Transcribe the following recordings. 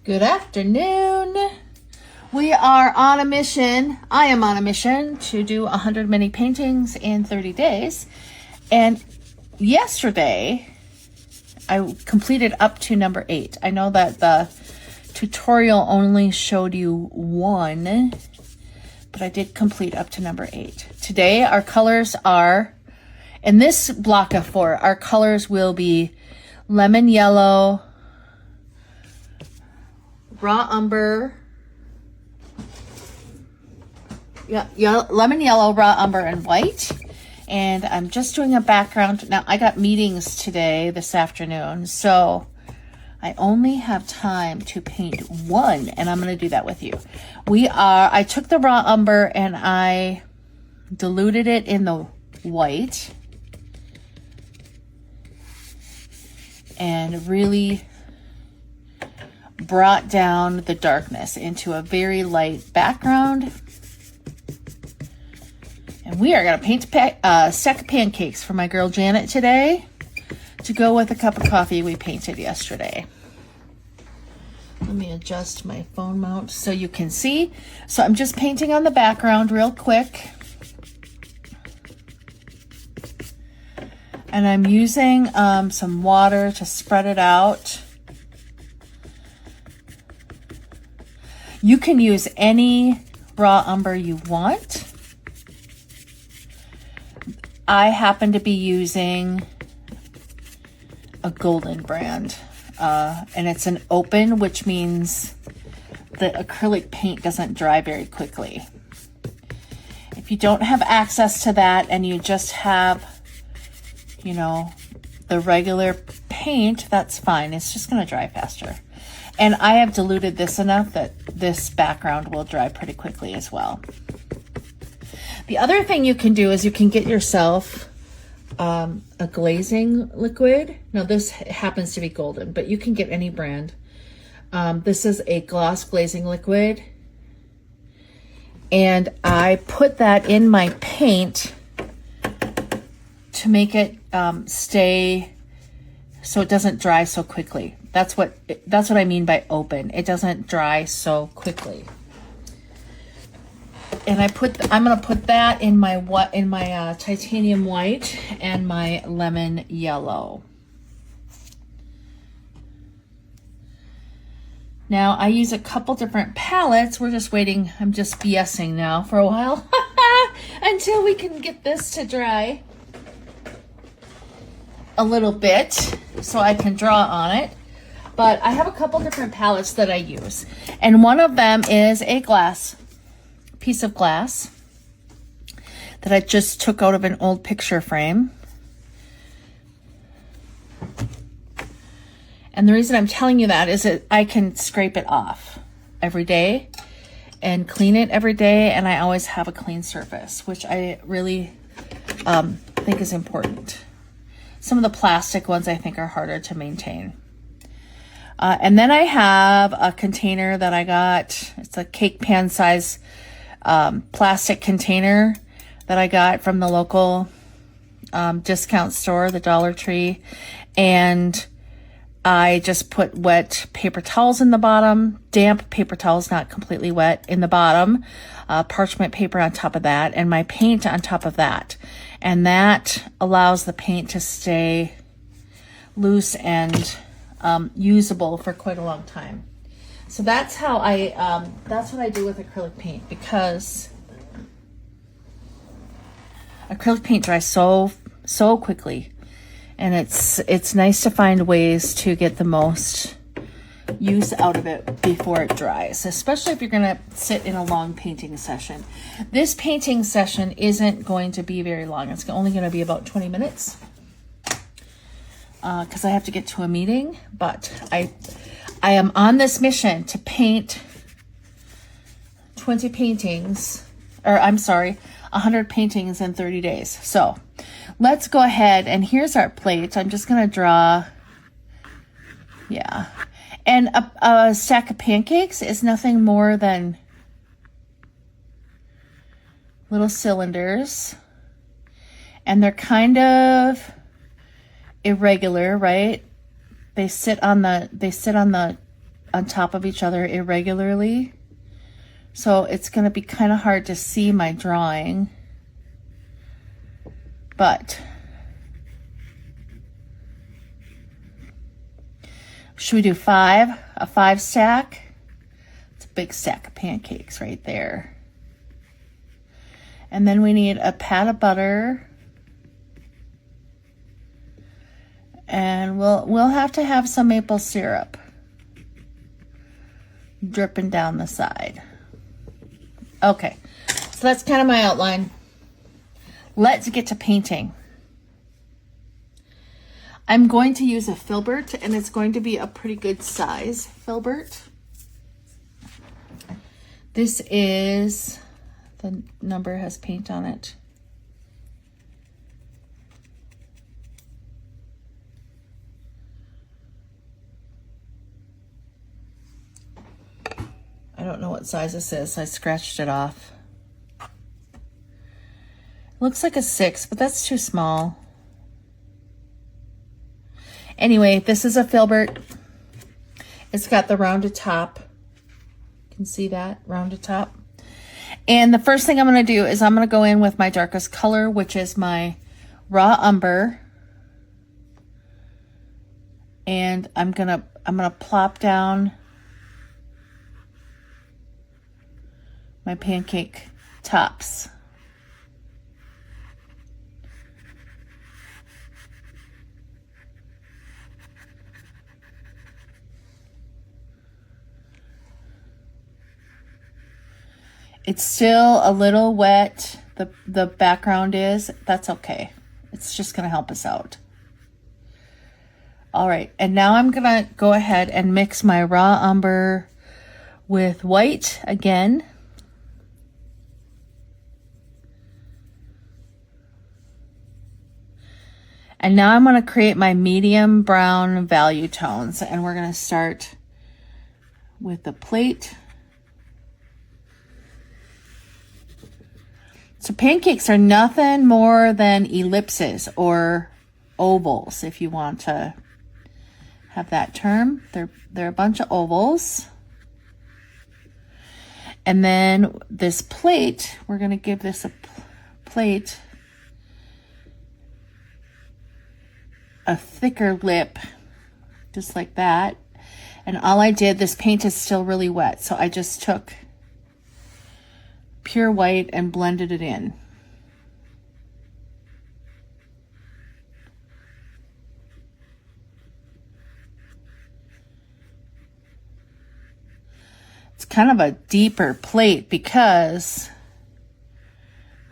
Good afternoon. We are on a mission. I am on a mission to do 100 mini paintings in 30 days. And yesterday, I completed up to number 8. I know that the tutorial only showed you 1, but I did complete up to number 8. Today, our colors are, in this block of 4, our colors will be lemon yellow, raw umber, lemon yellow, raw umber, and white. And I'm just doing a background. Now, I got meetings today, this afternoon, so I only have time to paint 1, and I'm going to do that with you. I took the raw umber and I diluted it in the white and really brought down the darkness into a very light background. And we are going to paint a stack of pancakes for my girl Janet today to go with a cup of coffee we painted yesterday. Let me adjust my phone mount so you can see. So I'm just painting on the background real quick. And I'm using some water to spread it out. You can use any raw umber you want. I happen to be using a golden brand, and it's an open, which means the acrylic paint doesn't dry very quickly. If you don't have access to that and you just have, the regular paint, that's fine. It's just going to dry faster. And I have diluted this enough that this background will dry pretty quickly as well. The other thing you can do is you can get yourself a glazing liquid. Now this happens to be golden, but you can get any brand. This is a gloss glazing liquid. And I put that in my paint to make it stay so it doesn't dry so quickly. That's what I mean by open. It doesn't dry so quickly. And I'm going to put that in my titanium white and my lemon yellow. Now I use a couple different palettes. We're just waiting. I'm just BSing now for a while until we can get this to dry a little bit so I can draw on it. But I have a couple different palettes that I use. And one of them is a piece of glass that I just took out of an old picture frame. And the reason I'm telling you that is that I can scrape it off every day and clean it every day. And I always have a clean surface, which I really think is important. Some of the plastic ones I think are harder to maintain. And then I have a container that I got. It's a cake pan size plastic container that I got from the local discount store, the Dollar Tree. And I just put wet paper towels in the bottom, damp paper towels, not completely wet, in the bottom, parchment paper on top of that, and my paint on top of that. And that allows the paint to stay loose and usable for quite a long time. So that's how that's what I do with acrylic paint, because acrylic paint dries so quickly, and it's nice to find ways to get the most use out of it before it dries, especially if you're going to sit in a long painting session. This painting session isn't going to be very long. It's only going to be about 20 minutes. Because I have to get to a meeting, but I am on this mission to paint 100 paintings in 30 days. So let's go ahead, and here's our plate. I'm just going to draw, and a stack of pancakes is nothing more than little cylinders, and they're kind of irregular, right? They sit on the on top of each other irregularly. So it's going to be kind of hard to see my drawing. But should we do 5? A 5 stack? It's a big stack of pancakes right there. And then we need a pat of butter. And we'll have to have some maple syrup dripping down the side. Okay, so that's kind of my outline. Let's get to painting. I'm going to use a filbert, and it's going to be a pretty good size filbert. This is, the number has paint on it. I don't know what size this is. I scratched it off. Looks like a 6, but that's too small. Anyway, this is a filbert. It's got the rounded top. You can see that rounded top. And the first thing I'm going to do is I'm going to go in with my darkest color, which is my raw umber. And I'm going to plop down my pancake tops. It's still a little wet. The background is. That's okay. It's just going to help us out. All right. And now I'm going to go ahead and mix my raw umber with white again. And now I'm going to create my medium brown value tones. And we're going to start with the plate. So pancakes are nothing more than ellipses or ovals, if you want to have that term. They're a bunch of ovals. And then this plate, we're going to give this a plate a thicker lip, just like that. And all I did, this paint is still really wet, so I just took pure white and blended it in. It's kind of a deeper plate because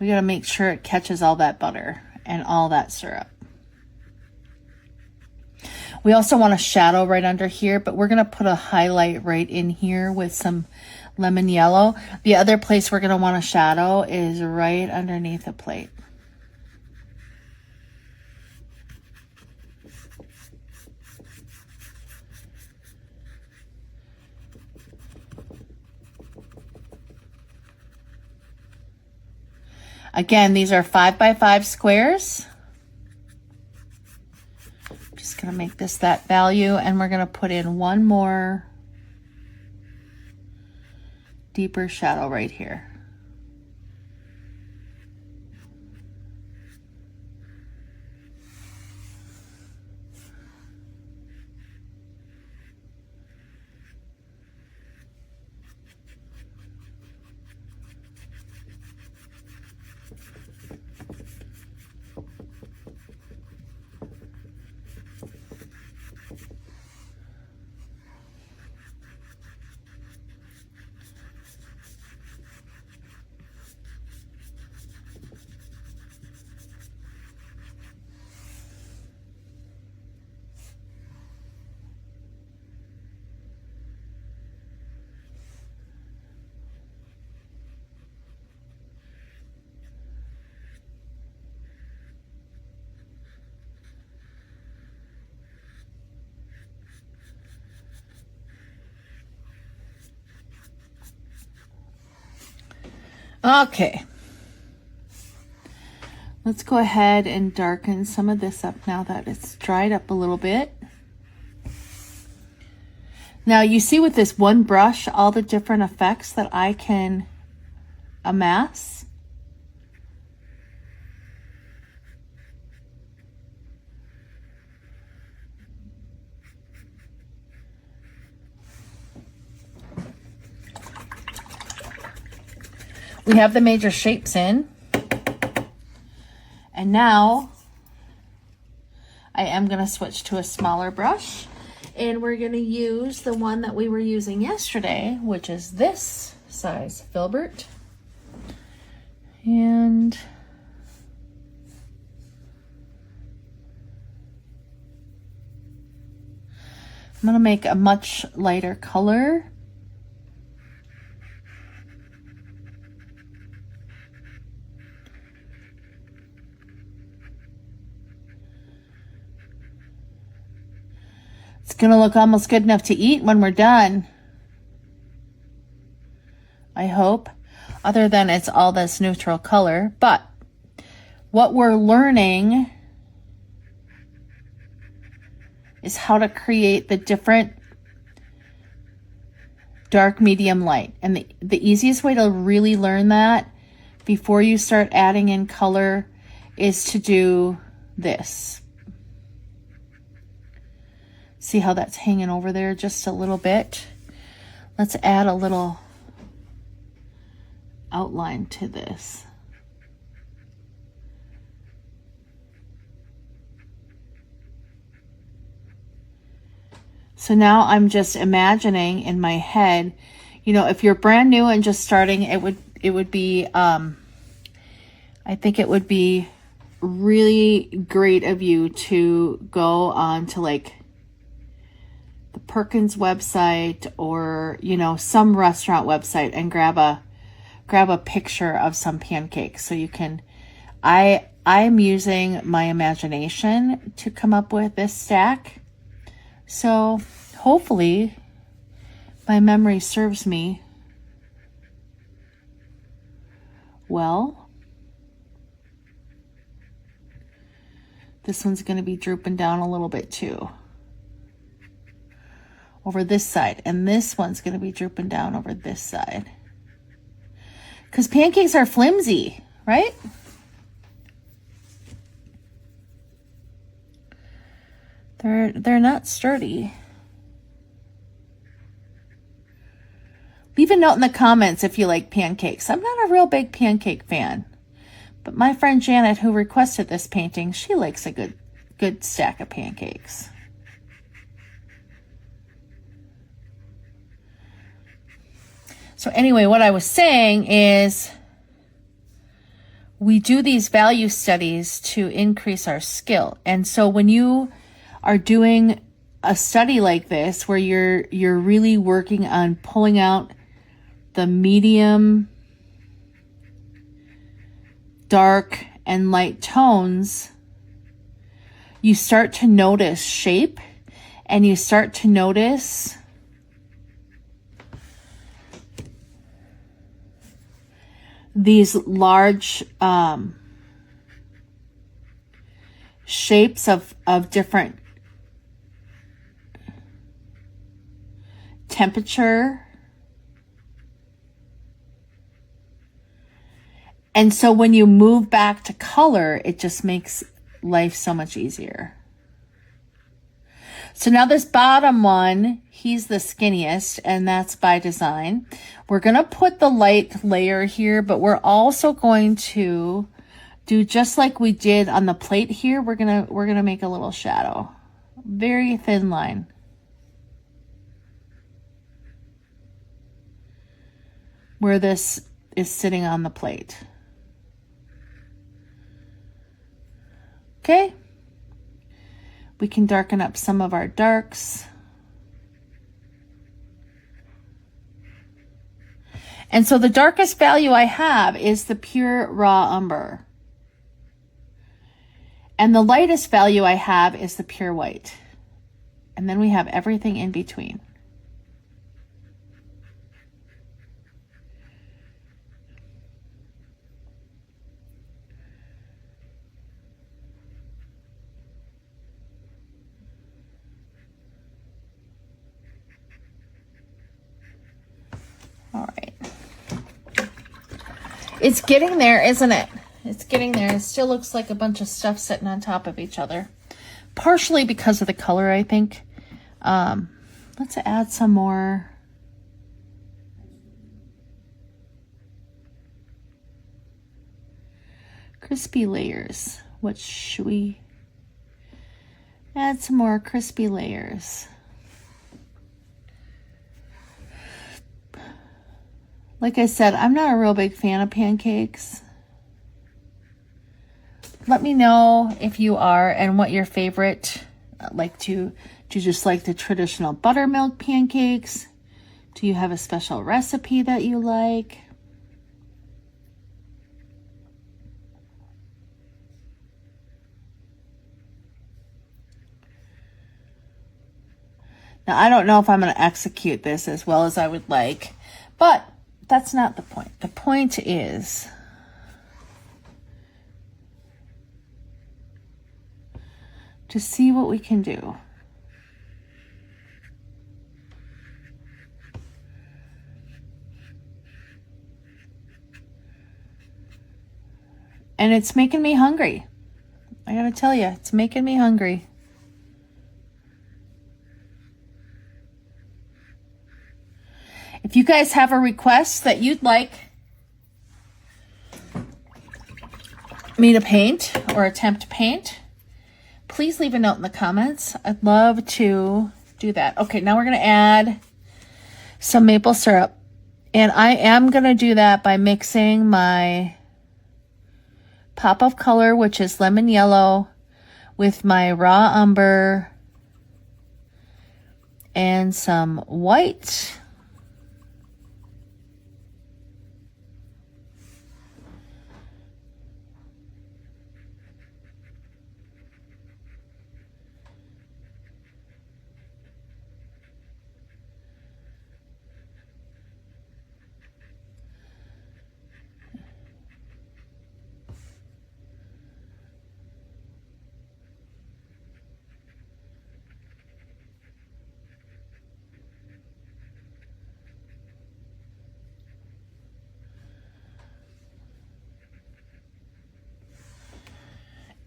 we got to make sure it catches all that butter and all that syrup. We also want a shadow right under here, but we're going to put a highlight right in here with some lemon yellow. The other place we're going to want a shadow is right underneath the plate. Again, these are 5x5 squares. Just going to make this that value, and we're going to put in one more deeper shadow right here. Okay, let's go ahead and darken some of this up now that it's dried up a little bit. Now you see with this one brush, all the different effects that I can amass. We have the major shapes in. And now I am going to switch to a smaller brush. And we're going to use the one that we were using yesterday, which is this size filbert. And I'm going to make a much lighter color. It's going to look almost good enough to eat when we're done. I hope. Other than it's all this neutral color. But what we're learning is how to create the different dark, medium, light. And the easiest way to really learn that before you start adding in color is to do this. See how that's hanging over there just a little bit? Let's add a little outline to this. So now I'm just imagining in my head, you know, if you're brand new and just starting, it would be, I think it would be really great of you to go on to like the Perkins website or, you know, some restaurant website and grab a picture of some pancakes. So you can, I'm using my imagination to come up with this stack. So hopefully my memory serves me well. This one's going to be drooping down a little bit too. Over this side, and this one's going to be drooping down over this side. Because pancakes are flimsy, right? They're not sturdy. Leave a note in the comments if you like pancakes. I'm not a real big pancake fan, but my friend Janet, who requested this painting, she likes a good stack of pancakes. So anyway, what I was saying is we do these value studies to increase our skill. And so when you are doing a study like this, where you're really working on pulling out the medium, dark, and light tones, you start to notice shape and you start to notice these large shapes of different temperature. And so when you move back to color, it just makes life so much easier. So now this bottom one, he's the skinniest, and that's by design. We're going to put the light layer here, but we're also going to do just like we did on the plate here. We're going to make a little shadow. Very thin line. Where this is sitting on the plate. Okay. We can darken up some of our darks. And so the darkest value I have is the pure raw umber. And the lightest value I have is the pure white. And then we have everything in between. It's getting there, isn't it? It's getting there. It still looks like a bunch of stuff sitting on top of each other. Partially because of the color, I think. Let's add some more. Crispy layers. What should we add? Some more crispy layers. Like I said, I'm not a real big fan of pancakes. Let me know if you are and what your favorite, like do you just like the traditional buttermilk pancakes? Do you have a special recipe that you like? Now, I don't know if I'm going to execute this as well as I would like, but that's not the point. The point is to see what we can do. And it's making me hungry. I gotta tell you, it's making me hungry. If you guys have a request that you'd like me to paint or attempt to paint, please leave a note in the comments. I'd love to do that. Okay, now we're going to add some maple syrup. And I am going to do that by mixing my pop of color, which is lemon yellow, with my raw umber and some white.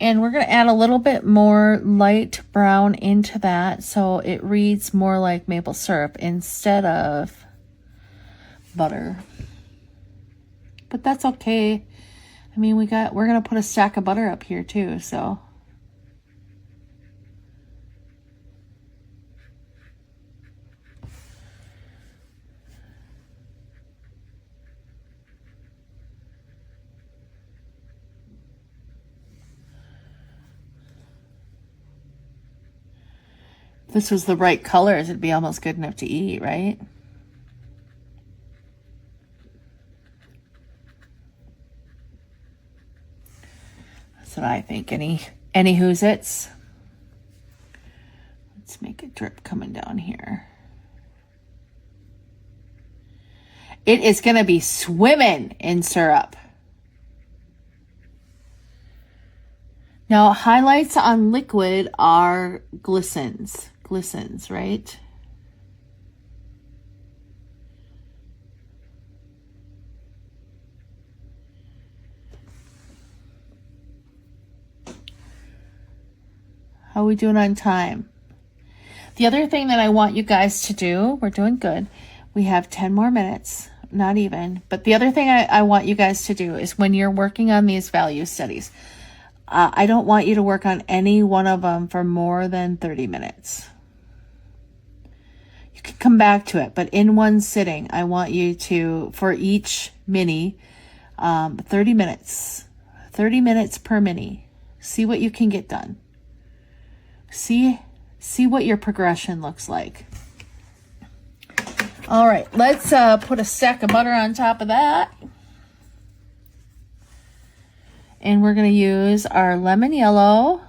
And we're going to add a little bit more light brown into that so it reads more like maple syrup instead of butter. But that's okay. I mean, we're going to put a stack of butter up here too, so. If this was the right colors, it'd be almost good enough to eat, right? That's what I think. Any who's its. Let's make a drip coming down here. It is going to be swimming in syrup. Now, highlights on liquid are glistens, right? How are we doing on time? The other thing that I want you guys to do, we're doing good. We have 10 more minutes, not even. But the other thing I want you guys to do is when you're working on these value studies, I don't want you to work on any one of them for more than 30 minutes. You can come back to it, but in one sitting, I want you to, for each mini, 30 minutes. 30 minutes per mini. See what you can get done. See what your progression looks like. All right, let's put a stack of butter on top of that. And we're going to use our lemon yellow.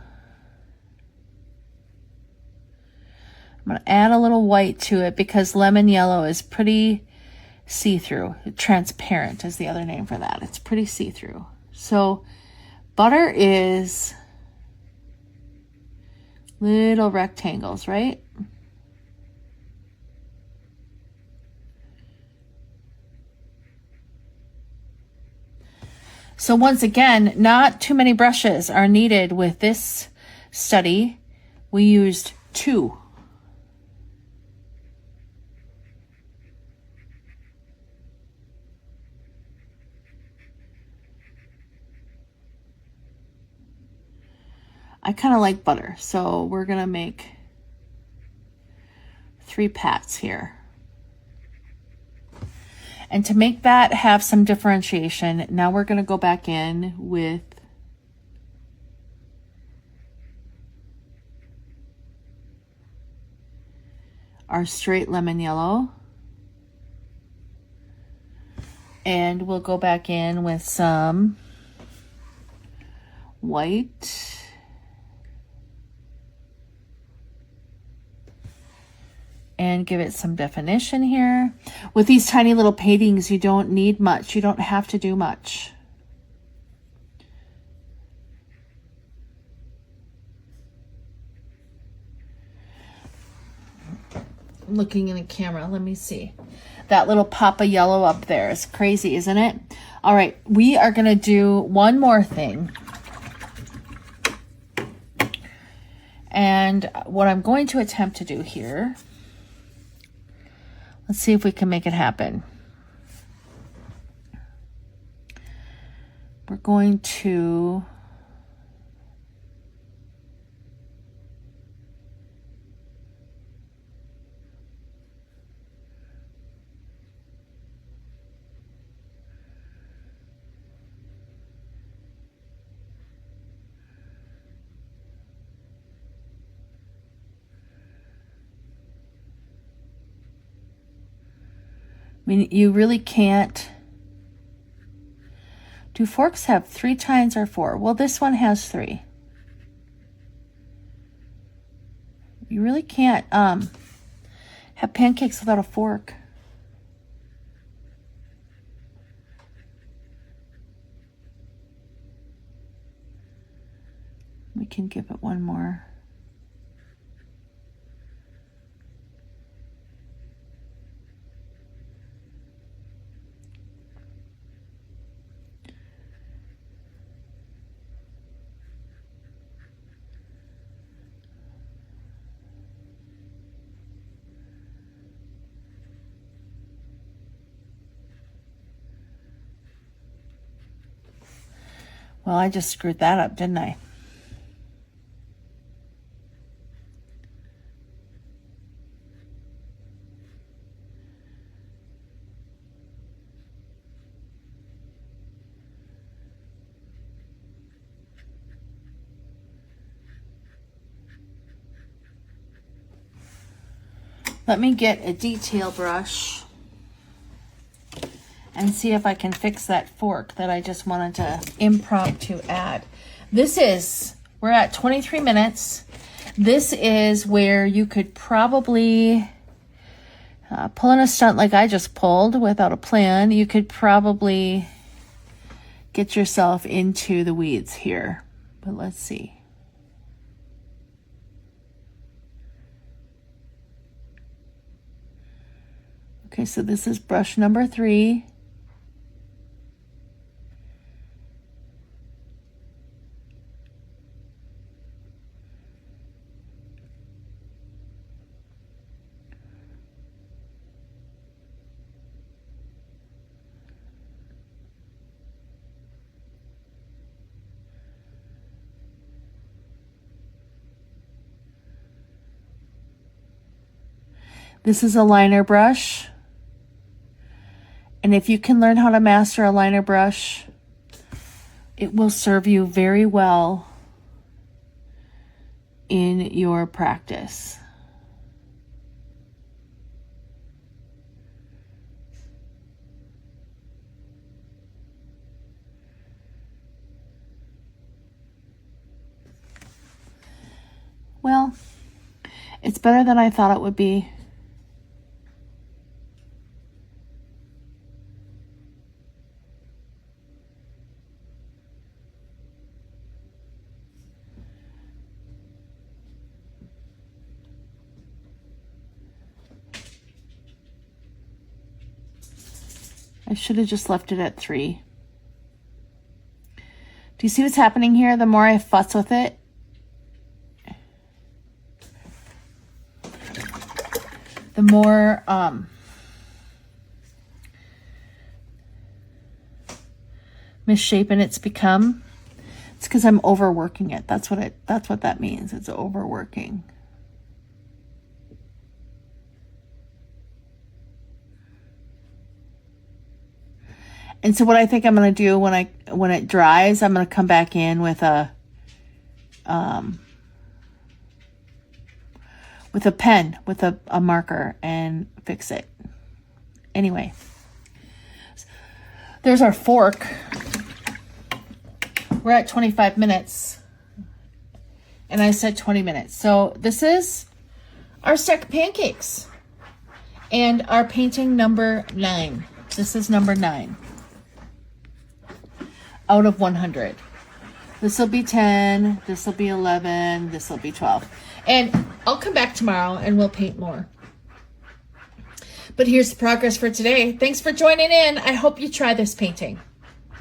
I'm going to add a little white to it because lemon yellow is pretty see-through. Transparent is the other name for that. It's pretty see-through. So butter is little rectangles, right? So once again, not too many brushes are needed with this study. We used 2. I kind of like butter, so we're going to make 3 pats here. And to make that have some differentiation, now we're going to go back in with our straight lemon yellow. And we'll go back in with some white. And give it some definition here. With these tiny little paintings, you don't need much. You don't have to do much. I'm looking in the camera, let me see. That little pop of yellow up there is crazy, isn't it? All right, we are gonna do one more thing. And what I'm going to attempt to do here, let's see if we can make it happen. We're going to I mean, you really can't. Do forks have 3 tines or 4? Well, this one has 3. You really can't have pancakes without a fork. We can give it one more. Well, I just screwed that up, didn't I? Let me get a detail brush and see if I can fix that fork that I just wanted to impromptu add. We're at 23 minutes. This is where you could probably pull in a stunt like I just pulled without a plan. You could probably get yourself into the weeds here, but let's see. Okay, so this is brush number 3. This is a liner brush. And if you can learn how to master a liner brush, it will serve you very well in your practice. Well, it's better than I thought it would be. I should have just left it at 3. you see what's happening here? The more I fuss with it, the more misshapen it's become. It's because I'm overworking it. That's what that means. It's overworking. And so what I think I'm going to do when it dries, I'm going to come back in with a pen, with a marker, and fix it. Anyway, there's our fork. We're at 25 minutes. And I said 20 minutes. So this is our stack of pancakes. And our painting number 9. This is number 9. Out of 100. This will be 10. This will be 11. This will be 12. And I'll come back tomorrow and we'll paint more. But here's the progress for today. Thanks for joining in. I hope you try this painting.